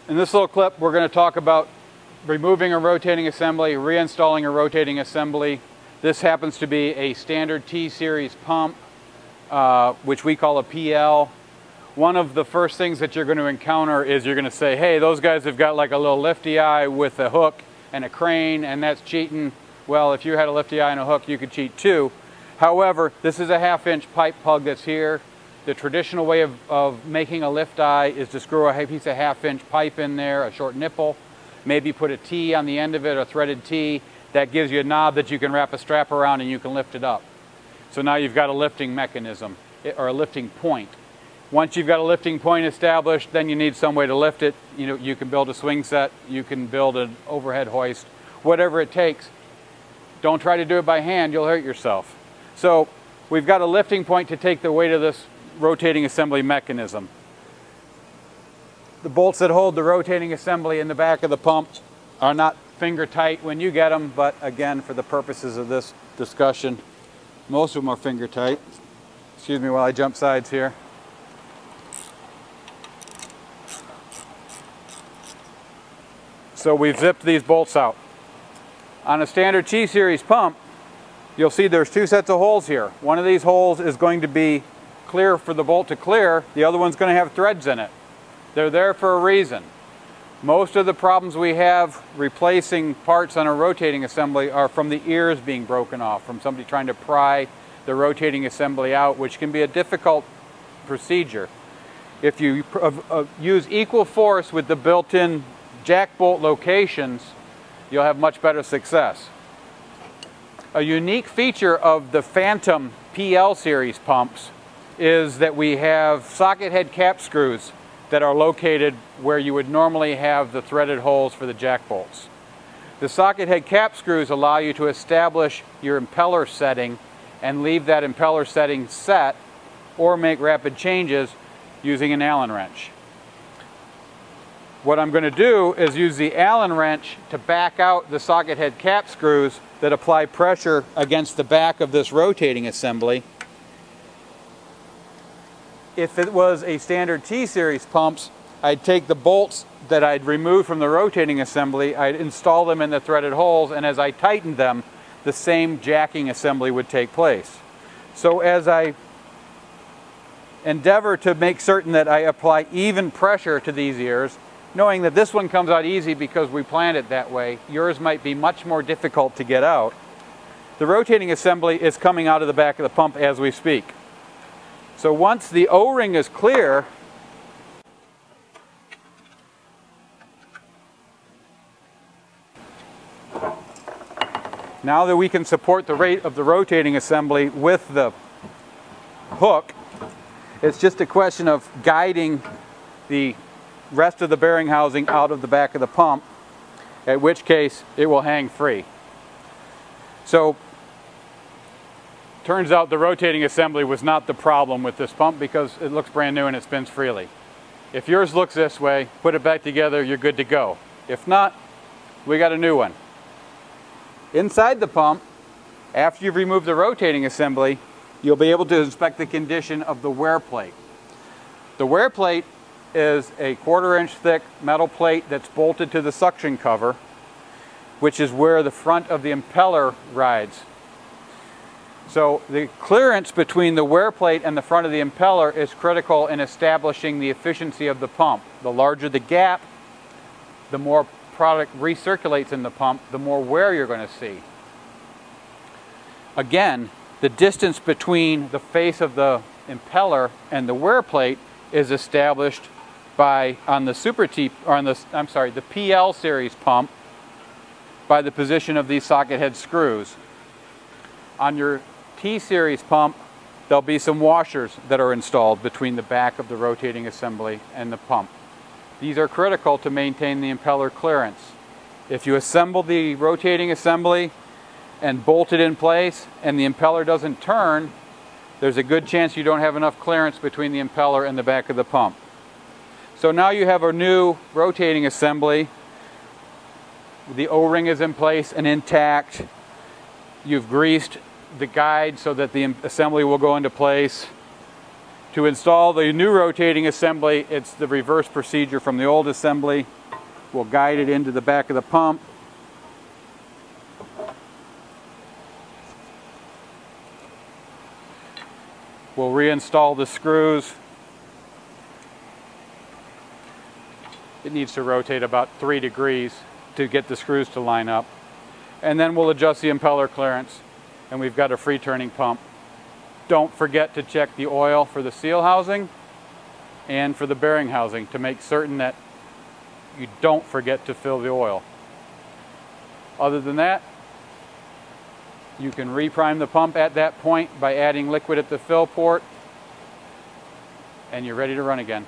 In this little clip, we're going to talk about removing a rotating assembly, reinstalling a rotating assembly. This happens to be a standard T-series pump, which we call a PL. One of the first things that you're going to encounter is you're going to say, hey, those guys have got like a little lifty eye with a hook and a crane, and that's cheating. Well, if you had a lifty eye and a hook, you could cheat too. However, this is a 1/2-inch pipe plug that's here. The traditional way of making a lift eye is to screw a piece of 1/2-inch pipe in there, a short nipple, maybe put a T on the end of it, a threaded T. That gives you a knob that you can wrap a strap around and you can lift it up. So now you've got a lifting mechanism, or a lifting point. Once you've got a lifting point established, then you need some way to lift it. You know, you can build a swing set, you can build an overhead hoist, whatever it takes. Don't try to do it by hand, you'll hurt yourself. So we've got a lifting point to take the weight of this rotating assembly mechanism. The bolts that hold the rotating assembly in the back of the pump are not finger tight when you get them, but again, for the purposes of this discussion, most of them are finger tight. Excuse me while I jump sides here. So we've zipped these bolts out. On a standard T-series pump, you'll see there's two sets of holes here. One of these holes is going to be clear for the bolt to clear. The other one's going to have threads in it. They're there for a reason. Most of the problems we have replacing parts on a rotating assembly are from the ears being broken off, from somebody trying to pry the rotating assembly out, which can be a difficult procedure. If you use equal force with the built-in jack bolt locations, you'll have much better success. A unique feature of the Phantom PL series pumps is that we have socket head cap screws that are located where you would normally have the threaded holes for the jack bolts. The socket head cap screws allow you to establish your impeller setting and leave that impeller setting set, or make rapid changes using an Allen wrench. What I'm going to do is use the Allen wrench to back out the socket head cap screws that apply pressure against the back of this rotating assembly. If it was a standard T-series pumps, I'd take the bolts that I'd removed from the rotating assembly, I'd install them in the threaded holes, and as I tightened them, the same jacking assembly would take place. So as I endeavor to make certain that I apply even pressure to these ears, knowing that this one comes out easy because we planned it that way, yours might be much more difficult to get out. The rotating assembly is coming out of the back of the pump as we speak. So once the O-ring is clear, now that we can support the rate of the rotating assembly with the hook, it's just a question of guiding the rest of the bearing housing out of the back of the pump, at which case it will hang free. So turns out the rotating assembly was not the problem with this pump because it looks brand new and it spins freely. If yours looks this way, put it back together, you're good to go. If not, we got a new one. Inside the pump, after you've removed the rotating assembly, you'll be able to inspect the condition of the wear plate. The wear plate is a 1/4 inch thick metal plate that's bolted to the suction cover, which is where the front of the impeller rides. So the clearance between the wear plate and the front of the impeller is critical in establishing the efficiency of the pump. The larger the gap, the more product recirculates in the pump, the more wear you're going to see. Again, the distance between the face of the impeller and the wear plate is established by, on the the PL series pump, by the position of these socket head screws. On your T-series pump, there'll be some washers that are installed between the back of the rotating assembly and the pump. These are critical to maintain the impeller clearance. If you assemble the rotating assembly and bolt it in place and the impeller doesn't turn, there's a good chance you don't have enough clearance between the impeller and the back of the pump. So now you have a new rotating assembly. The O-ring is in place and intact. You've greased the guide so that the assembly will go into place. To install the new rotating assembly, it's the reverse procedure from the old assembly. We'll guide it into the back of the pump. We'll reinstall the screws. It needs to rotate about 3 degrees to get the screws to line up. And then we'll adjust the impeller clearance, and we've got a free turning pump. Don't forget to check the oil for the seal housing and for the bearing housing to make certain that you don't forget to fill the oil. Other than that, you can reprime the pump at that point by adding liquid at the fill port, and you're ready to run again.